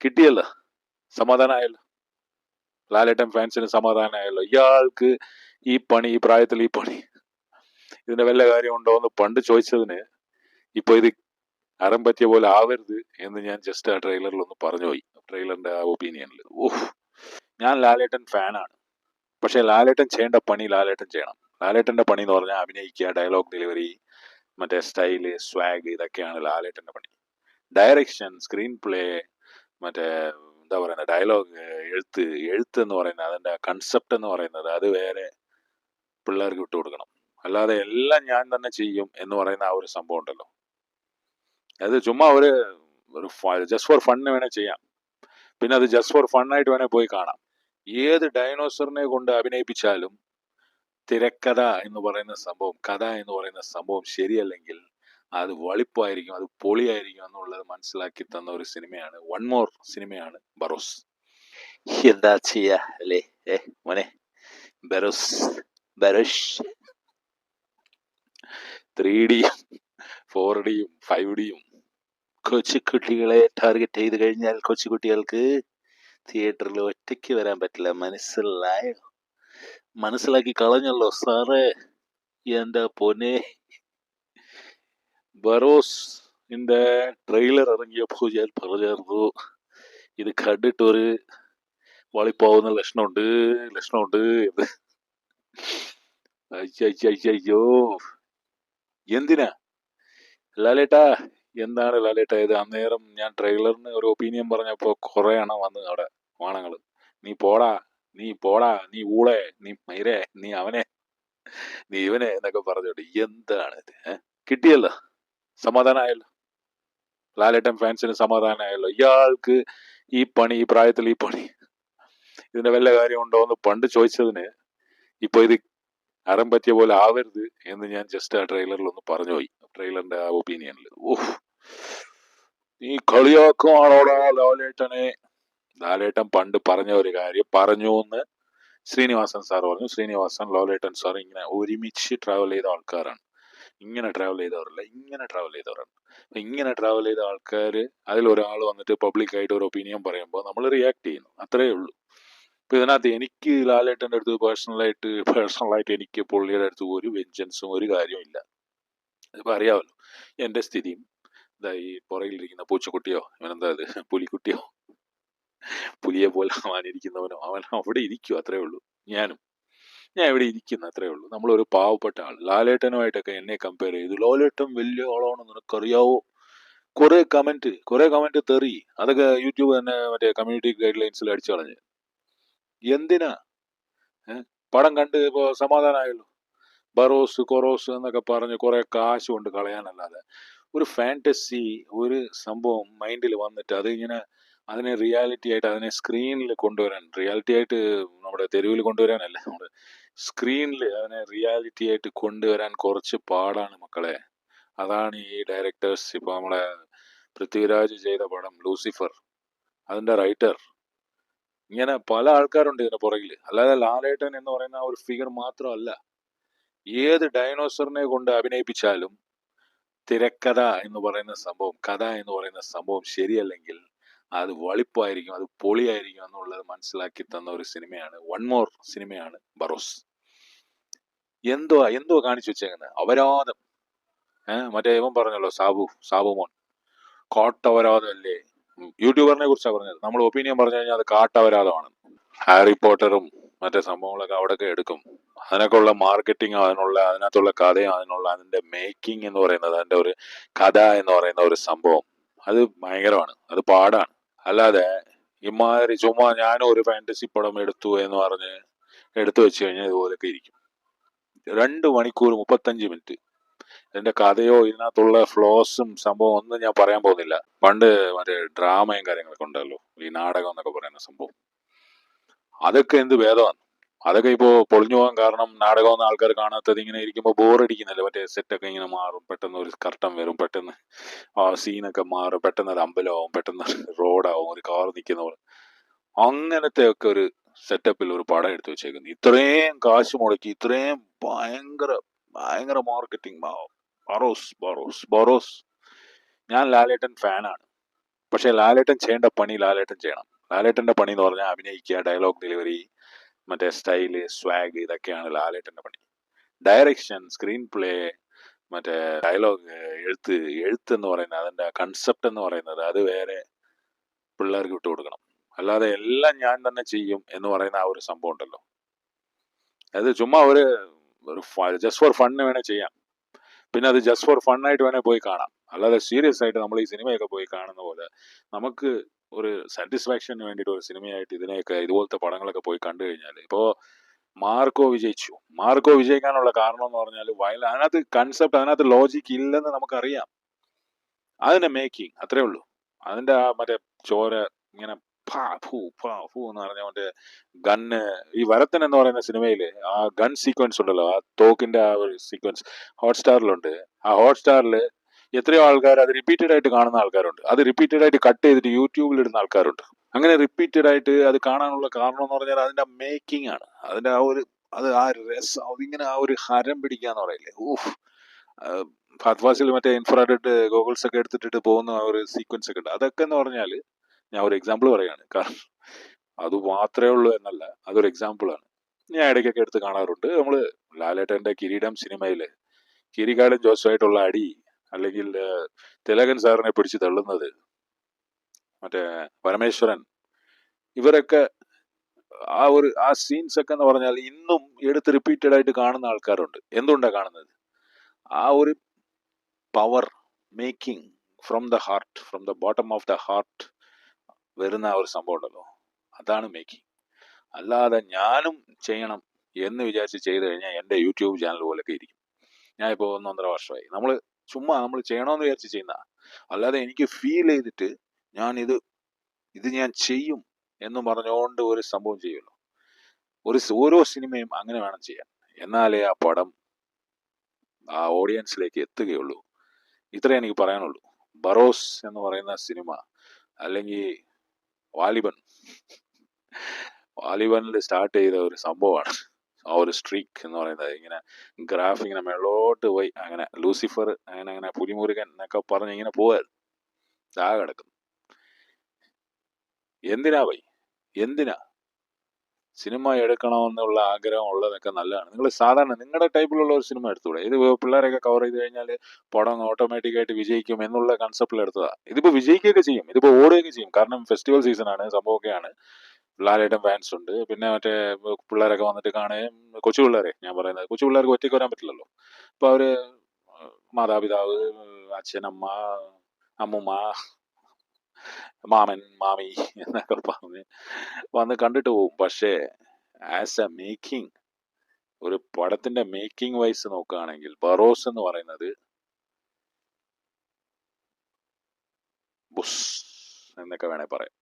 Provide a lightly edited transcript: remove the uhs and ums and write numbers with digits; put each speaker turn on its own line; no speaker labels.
കിട്ടിയല്ലോ, സമാധാനമായല്ലോ. ലാലേട്ടൻ ഫാൻസിന് സമാധാനമായല്ലോ. ഇയാൾക്ക് ഈ പണി, ഈ പ്രായത്തിൽ ഈ പണി, ഇതിന്റെ വല്ല കാര്യമുണ്ടോ എന്ന് പണ്ട് ചോദിച്ചതിന് ഇപ്പൊ ഇത് അறம் പറ്റിയ പോലെ ആവരുത് എന്ന് ഞാൻ ജസ്റ്റ് ആ ട്രെയിലറിൽ ഒന്ന് പറഞ്ഞു പോയി. ട്രെയിലറിന്റെ ആ ഒപ്പീനിയനിൽ ഞാൻ ലാലേട്ടൻ ഫാനാണ്. പക്ഷെ ലാലേട്ടൻ ചെയ്യേണ്ട പണി ലാലേട്ടൻ ചെയ്യണം. ലാലേട്ടന്റെ പണി എന്ന് പറഞ്ഞാൽ അഭിനയിക്കുക, ഡയലോഗ് ഡെലിവറി, മറ്റേ സ്റ്റൈല്, സ്വാഗ്, ഇതൊക്കെയാണ് ലാലേട്ടന്റെ പണി. ഡയറക്ഷൻ, സ്ക്രീൻ പ്ലേ, മറ്റേ എന്താ പറയുന്നത്, ഡയലോഗ്, എഴുത്ത് എന്ന് പറയുന്നത്, അതിന്റെ കൺസെപ്റ്റ് എന്ന് പറയുന്നത്, അത് വേറെ പിള്ളേർക്ക് വിട്ടുകൊടുക്കണം. അല്ലാതെ എല്ലാം ഞാൻ തന്നെ ചെയ്യും എന്ന് പറയുന്ന ആ ഒരു സംഭവം ഉണ്ടല്ലോ, അത് ചുമ്മാ ഒരു ജസ്റ്റ് ഫോർ ഫണ്ണിന് വേണേ ചെയ്യാം. പിന്നെ അത് ജസ്റ്റ് ഫോർ ഫണ്ണായിട്ട് വേണേ പോയി കാണാം. ഏത് ഡൈനോസറിനെ കൊണ്ട് അഭിനയിപ്പിച്ചാലും തിരക്കഥ എന്ന് പറയുന്ന സംഭവം, കഥ എന്ന് പറയുന്ന സംഭവം ശരിയല്ലെങ്കിൽ അത് വളിപ്പായിരിക്കും, അത് പൊളിയായിരിക്കും എന്നുള്ളത് മനസ്സിലാക്കി തന്ന ഒരു സിനിമയാണ്, വൺ മോർ സിനിമയാണ് ബറോസ്. എന്താ ചെയ്യാ അല്ലേ മോനെ? ബറോസ്, ബറോഷ് 3Dയും 4Dയും 5Dയും കൊച്ചുകുട്ടികളെ ടാർഗറ്റ് ചെയ്ത് കഴിഞ്ഞാൽ കൊച്ചുകുട്ടികൾക്ക് തിയേറ്ററിൽ ഒറ്റയ്ക്ക് വരാൻ പറ്റില്ല. മനസ്സിലായോ? മനസ്സിലാക്കി കളഞ്ഞല്ലോ സാറേ. എന്റെ പൊന്നെ, ബറോസിന്റെ ട്രെയിലർ ഇറങ്ങിയപ്പോൾ ഞാൻ പറഞ്ഞായിരുന്നു, ഇത് കണ്ടിട്ട് ഒരു വളിപ്പാവുന്ന ലക്ഷണമുണ്ട് എന്ന്. അയ്യോ, എന്തിനാ ലാലേട്ടാ? എന്താണ് ലാലേട്ടാ ഇത്? അന്നേരം ഞാൻ ട്രെയിലറിന് ഒരു ഒപ്പീനിയൻ പറഞ്ഞപ്പോ കുറെ എണ്ണം വന്ന് അവിടെ വാണങ്ങള്, നീ പോടാ, നീ ഊളെ, നീ മൈരെ, നീ അവനെ, നീ ഇവനെ എന്നൊക്കെ പറഞ്ഞോണ്ട്. എന്താണ് ഇത്? കിട്ടിയല്ലോ, സമാധാനമായല്ലോ. ലാലേട്ടൻ ഫാൻസിന് സമാധാനമായല്ലോ. ഇയാൾക്ക് ഈ പണി, ഈ പ്രായത്തിൽ ഈ പണി, ഇതിന്റെ വല്ല കാര്യമുണ്ടോ എന്ന് പണ്ട് ചോദിച്ചതിന് ഇപ്പൊ ഇത് അறம் പറ്റിയ പോലെ ആവരുത് എന്ന് ഞാൻ ജസ്റ്റ് ആ ട്രെയിലറിൽ ഒന്ന് പറഞ്ഞു പോയി. ട്രെയിലറിന്റെ ആ ഒപ്പീനിയനിൽ നീ കളിയാക്കുവാണോടാ ലാലേട്ടനെ? ലാലേട്ടൻ പണ്ട് പറഞ്ഞ ഒരു കാര്യം പറഞ്ഞു എന്ന് ശ്രീനിവാസൻ സാർ പറഞ്ഞു. ശ്രീനിവാസൻ, ലാലേട്ടൻ സാർ ഇങ്ങനെ ഒരുമിച്ച് ട്രാവൽ ചെയ്ത ആൾക്കാരാണ്. ഇങ്ങനെ ട്രാവൽ ചെയ്തവരല്ല, ഇങ്ങനെ ട്രാവൽ ചെയ്തവരാണ്. ഇങ്ങനെ ട്രാവൽ ചെയ്ത ആൾക്കാർ, അതിലൊരാൾ വന്നിട്ട് പബ്ലിക്കായിട്ട് ഒരു ഒപ്പീനിയൻ പറയുമ്പോൾ നമ്മൾ റിയാക്ട് ചെയ്യുന്നു, അത്രേ ഉള്ളൂ. ഇപ്പൊ ഇതിനകത്ത് എനിക്ക് ലാലേട്ടൻ്റെ അടുത്ത് പേഴ്സണലായിട്ട് എനിക്ക് പുള്ളിയുടെ അടുത്ത് ഒരു വെഞ്ചൻസും ഒരു കാര്യവും ഇല്ല. അതിപ്പോ അറിയാമല്ലോ എന്റെ സ്ഥിതിയും. ഇതാ ഈ പുറകിലിരിക്കുന്ന പൂച്ചക്കുട്ടിയോ, ഇവനെന്താ ഇത് പുലിക്കുട്ടിയോ, പുലിയെ പോലെ അവനിരിക്കുന്നവനോ, അവൻ അവിടെ ഇരിക്കും, അത്രേ ഉള്ളൂ. ഞാൻ ഇവിടെ ഇരിക്കുന്ന അത്രേ ഉള്ളൂ. നമ്മളൊരു പാവപ്പെട്ട ആൾ. ലാലേട്ടനുമായിട്ടൊക്കെ എന്നെ കമ്പയർ ചെയ്തു, ലാലേട്ടൻ വലിയ ആളാണെന്ന് നിനക്കറിയാവോ, കുറെ കമന്റ് തെറി, അതൊക്കെ യൂട്യൂബ് തന്നെ മറ്റേ കമ്മ്യൂണിറ്റി ഗൈഡ് ലൈൻസിൽ അടിച്ചു കളഞ്ഞ്. എന്തിനാ? പടം കണ്ട് ഇപ്പോ സമാധാനമായല്ലോ. ബറോസ് കൊറോസ് എന്നൊക്കെ പറഞ്ഞ് കുറെ കാശ് കൊണ്ട് കളയാനല്ലാതെ ഒരു ഫാന്റസി, ഒരു സംഭവം മൈൻഡിൽ വന്നിട്ട് അത് ഇങ്ങനെ അതിനെ റിയാലിറ്റി ആയിട്ട്, അതിനെ സ്ക്രീനിൽ കൊണ്ടുവരാൻ, റിയാലിറ്റി ആയിട്ട് നമ്മുടെ തെരുവിൽ കൊണ്ടുവരാനല്ല, നമ്മുടെ സ്ക്രീനിൽ അതിനെ റിയാലിറ്റി ആയിട്ട് കൊണ്ടുവരാൻ കുറച്ച് പാടാണ് മക്കളെ. അതാണ് ഈ ഡയറക്ടേഴ്സ്. ഇപ്പൊ നമ്മളെ പൃഥ്വിരാജ് ചെയ്ത പടം ലൂസിഫർ, അതിന്റെ റൈറ്റർ, ഇങ്ങനെ പല ആൾക്കാരുണ്ട് ഇതിന്റെ പുറകില്. അല്ലാതെ ലാലേട്ടൻ എന്ന് പറയുന്ന ഒരു ഫിഗർ മാത്രമല്ല. ഏത് ഡൈനോസറിനെ കൊണ്ട് അഭിനയിപ്പിച്ചാലും തിരക്കഥ എന്ന് പറയുന്ന സംഭവം, കഥ എന്ന് പറയുന്ന സംഭവം ശരിയല്ലെങ്കിൽ അത് വളിപ്പായിരിക്കും, അത് പൊളിയായിരിക്കും എന്നുള്ളത് മനസ്സിലാക്കി തന്ന ഒരു സിനിമയാണ്, വൺ മോർ സിനിമയാണ് ബറോസ്. എന്തോ കാണിച്ചു വെച്ചേക്കുന്നത് അപരാധം. മറ്റേ ഇവൻ പറഞ്ഞല്ലോ, സാബു മോൻ, കാട്ടപരാധം അല്ലേ? യൂട്യൂബറിനെ കുറിച്ചാണ് പറഞ്ഞത്. നമ്മൾ ഒപ്പീനിയൻ പറഞ്ഞു കഴിഞ്ഞാൽ അത് കാട്ടപരാധമാണ്. ഹാരി പോട്ടറും മറ്റേ സംഭവങ്ങളൊക്കെ അവിടെയൊക്കെ എടുക്കും. അതിനൊക്കെ ഉള്ള മാർക്കറ്റിംഗ്, അതിനകത്തുള്ള കഥയും, അതിന്റെ മേക്കിംഗ് എന്ന് പറയുന്നത്, അതിന്റെ ഒരു കഥ എന്ന് പറയുന്ന ഒരു സംഭവം, അത് ഭയങ്കരമാണ്, അത് പാടാണ്. അല്ലാതെ ഇമാതിരി ചുമ്മാ ഞാനും ഒരു ഫാന്റസി പടം എടുത്തു എന്ന് പറഞ്ഞ് എടുത്തു വെച്ച് കഴിഞ്ഞാൽ ഇതുപോലൊക്കെ ഇരിക്കും. 2 മണിക്കൂർ 35 മിനിറ്റ്. ഇതിന്റെ കഥയോ ഇതിനകത്തുള്ള ഫ്ലോസും സംഭവം ഒന്നും ഞാൻ പറയാൻ പോകുന്നില്ല. പണ്ട് മറ്റേ ഡ്രാമയും കാര്യങ്ങളൊക്കെ ഉണ്ടല്ലോ, ഈ നാടകം എന്നൊക്കെ പറയുന്ന സംഭവം, അതൊക്കെ എന്ത് ഭേദമാണ്. അതൊക്കെ ഇപ്പോ പൊളിഞ്ഞു പോകാൻ കാരണം നാടകമൊന്നും ആൾക്കാർ കാണാത്തത്. ഇങ്ങനെ ഇരിക്കുമ്പോൾ ബോറടിക്കുന്നില്ല. മറ്റേ സെറ്റൊക്കെ ഇങ്ങനെ മാറും, പെട്ടെന്ന് ഒരു കർട്ടൻ വരും, പെട്ടെന്ന് ആ സീനൊക്കെ മാറും, പെട്ടെന്ന് ഒരു അമ്പലമാവും, പെട്ടെന്ന് റോഡാവും, ഒരു കാർ നിൽക്കുന്ന പോലെ, അങ്ങനത്തെ ഒക്കെ ഒരു സെറ്റപ്പിൽ ഒരു പടം എടുത്തു വെച്ചേക്കുന്നു. ഇത്രയും കാശ് മുടക്കി, ഇത്രയും ഭയങ്കര മാർക്കറ്റിംഗ്. ബറോസ്. ഞാൻ ലാലേട്ടൻ ഫാനാണ്. പക്ഷെ ലാലേട്ടൻ ചെയ്യേണ്ട പണി ലാലേട്ടൻ ചെയ്യണം. ലാലേട്ടന്റെ പണി എന്ന് പറഞ്ഞാൽ അഭിനയിക്കുക, ഡയലോഗ് ഡെലിവറി, മറ്റേ സ്റ്റൈല്, സ്വാഗ്, ഇതൊക്കെയാണ് ലാലേട്ടന്റെ പണി. ഡയറക്ഷൻ, സ്ക്രീൻ പ്ലേ, മറ്റേ ഡയലോഗ്, എഴുത്ത് എഴുത്ത് എന്ന് പറയുന്നത്, അതിന്റെ കൺസെപ്റ്റ് എന്ന് പറയുന്നത്, അത് വേറെ പിള്ളേർക്ക് വിട്ടു കൊടുക്കണം. അല്ലാതെ എല്ലാം ഞാൻ തന്നെ ചെയ്യും എന്ന് പറയുന്ന ആ ഒരു സംഭവം ഉണ്ടല്ലോ, അത് ചുമ്മാ ഒരു ജസ്റ്റ് ഫോർ ഫണ്ണ് വേണേ ചെയ്യാം. പിന്നെ അത് ജസ്റ്റ് ഫോർ ഫണ്ണായിട്ട് വേണേൽ പോയി കാണാം. അല്ലാതെ സീരിയസ് ആയിട്ട് നമ്മൾ ഈ സിനിമയൊക്കെ പോയി കാണുന്ന പോലെ നമുക്ക് ഒരു സാറ്റിസ്ഫാക്ഷന് വേണ്ടിയിട്ട് ഒരു സിനിമയായിട്ട് ഇതിനെയൊക്കെ, ഇതുപോലത്തെ പടങ്ങളൊക്കെ പോയി കണ്ടു കഴിഞ്ഞാൽ, ഇപ്പോൾ മാർക്കോ വിജയിച്ചു. മാർക്കോ വിജയിക്കാനുള്ള കാരണം എന്ന് പറഞ്ഞാൽ അതിനകത്ത് കൺസെപ്റ്റ്, അതിനകത്ത് ലോജിക്ക് ഇല്ലെന്ന് നമുക്കറിയാം. അതിന്റെ മേക്കിംഗ് അത്രേ ഉള്ളൂ. അതിന്റെ ആ മറ്റേ ചോര ഇങ്ങനെ ഫാ ഫൂ ഫാ ഫൂ എന്ന് പറഞ്ഞ മറ്റേ ഗണ്ണ്, ഈ വരത്തൻ എന്ന് പറയുന്ന സിനിമയില് ആ ഗൺ സീക്വൻസ് ഉണ്ടല്ലോ, ആ തോക്കിന്റെ ആ ഒരു സീക്വൻസ് ഹോട്ട്സ്റ്റാറിലുണ്ട്. ആ ഹോട്ട്സ്റ്റാറിൽ എത്രയോ ആൾക്കാർ അത് റിപ്പീറ്റഡ് ആയിട്ട് കാണുന്ന ആൾക്കാരുണ്ട്. അത് റിപ്പീറ്റഡ് ആയിട്ട് കട്ട് ചെയ്തിട്ട് യൂട്യൂബിൽ ഇടുന്ന ആൾക്കാരുണ്ട്. അങ്ങനെ റിപ്പീറ്റഡ് ആയിട്ട് അത് കാണാനുള്ള കാരണം എന്ന് പറഞ്ഞാൽ അതിന്റെ മേക്കിംഗ് ആണ്. അതിന്റെ ആ ഒരു, അത് ആ രസം, അതിങ്ങനെ ആ ഒരു ഹരം പിടിക്കാന്ന് പറയില്ലേ, ഊഫ്. ഫഹദ് ഫാസിൽ മറ്റേ ഇൻഫ്രാറെഡ് ഗോഗിൾസ് ഒക്കെ എടുത്തിട്ട് പോകുന്ന ആ ഒരു സീക്വൻസ് ഒക്കെ ഉണ്ട്. അതൊക്കെ എന്ന് പറഞ്ഞാൽ, ഞാൻ ഒരു എക്സാമ്പിൾ പറയാണ്, കാരണം അത് മാത്രമേ ഉള്ളൂ എന്നല്ല, അതൊരു എക്സാമ്പിൾ ആണ്. ഞാൻ ഇടയ്ക്കൊക്കെ എടുത്ത് കാണാറുണ്ട്. നമ്മള് ലാലേട്ടന്റെ കിരീടം സിനിമയില് കിരികാടൻ ജോസുമായിട്ടുള്ള അടി, അല്ലെങ്കിൽ തിലകൻ സാറിനെ പിടിച്ച് തള്ളുന്നത്, മറ്റേ പരമേശ്വരൻ, ഇവരൊക്കെ ആ സീൻസ് ഒക്കെ എന്ന് പറഞ്ഞാൽ ഇന്നും എടുത്ത് റിപ്പീറ്റഡ് ആയിട്ട് കാണുന്ന ആൾക്കാരുണ്ട്. എന്തുകൊണ്ടാണ് കാണുന്നത്? ആ ഒരു power making from the heart, from the bottom of the heart വരുന്ന ആ ഒരു സംഭവം ഉണ്ടല്ലോ, അതാണ് മേക്കിംഗ്. അല്ലാതെ ഞാനും ചെയ്യണം എന്ന് വിചാരിച്ച് ചെയ്തു കഴിഞ്ഞാൽ എൻ്റെ യൂട്യൂബ് ചാനൽ പോലൊക്കെ ഇരിക്കും. ഞാൻ ഇപ്പോൾ 1.5 വർഷമായി നമ്മൾ ചെയ്യണമെന്ന് വിചാരിച്ച് ചെയ്യുന്ന, അല്ലാതെ എനിക്ക് ഫീൽ ചെയ്തിട്ട് ഇത് ഞാൻ ചെയ്യും എന്ന് പറഞ്ഞുകൊണ്ട് ഒരു സംഭവം ചെയ്യുമല്ലോ. ഓരോ സിനിമയും അങ്ങനെ വേണം ചെയ്യാൻ, എന്നാലേ ആ പടം ആ ഓഡിയൻസിലേക്ക് എത്തുകയുള്ളൂ. ഇത്രേ എനിക്ക് പറയാനുള്ളൂ. ബറോസ് എന്ന് പറയുന്ന സിനിമ, അല്ലെങ്കിൽ വാലിബനിൽ സ്റ്റാർട്ട് ചെയ്ത ഒരു സംഭവമാണ് ആ ഒരു സ്ട്രീക്ക് എന്ന് പറയുന്നത്. ഇങ്ങനെ ഗ്രാഫ് ഇങ്ങനെ മേളോട്ട് പോയി, അങ്ങനെ ലൂസിഫർ, അങ്ങനെ പുലിമുരുകൻ എന്നൊക്കെ പറഞ്ഞ് ഇങ്ങനെ പോവായിരുന്നു. കിടക്കുന്നു. എന്തിനാ സിനിമ എടുക്കണമെന്നുള്ള ആഗ്രഹം ഉള്ളതൊക്കെ നല്ലതാണ്. നിങ്ങൾ സാധാരണ നിങ്ങളുടെ ടൈപ്പിലുള്ള ഒരു സിനിമ എടുത്തൂടെ? ഇത് പിള്ളേരൊക്കെ കവർ ചെയ്ത് കഴിഞ്ഞാൽ പടം ഓട്ടോമാറ്റിക്കായിട്ട് വിജയിക്കും എന്നുള്ള കൺസെപ്റ്റിൽ എടുത്തതാ. ഇതിപ്പോ വിജയിക്കുകയൊക്കെ ചെയ്യും, ഇതിപ്പോ ഓടുകയൊക്കെ ചെയ്യും. കാരണം ഫെസ്റ്റിവൽ സീസൺ ആണ്, സംഭവമൊക്കെയാണ്, ലാലേട്ടൻ ഫാൻസ് ഉണ്ട്. പിന്നെ മറ്റേ പിള്ളേരൊക്കെ വന്നിട്ട് കാണുകയും, കൊച്ചു പിള്ളേരെ ഞാൻ പറയുന്നത്, കൊച്ചു പിള്ളേർക്ക് ഒറ്റയ്ക്ക് വരാൻ പറ്റില്ലല്ലോ. അപ്പൊ അവര് മാതാപിതാവ്, അച്ഛനമ്മ, അമ്മുമ്മ, മാമൻ, മാമി എന്നൊക്കെ പറഞ്ഞ് വന്ന് കണ്ടിട്ട് പോകും. പക്ഷേ ആസ് എ മേക്കിംഗ്, ഒരു പടത്തിന്റെ മേക്കിംഗ് വൈസ് നോക്കുകയാണെങ്കിൽ ബറോസ് എന്ന് പറയുന്നത് ബുസ് എന്നൊക്കെ വേണേ പറയാം.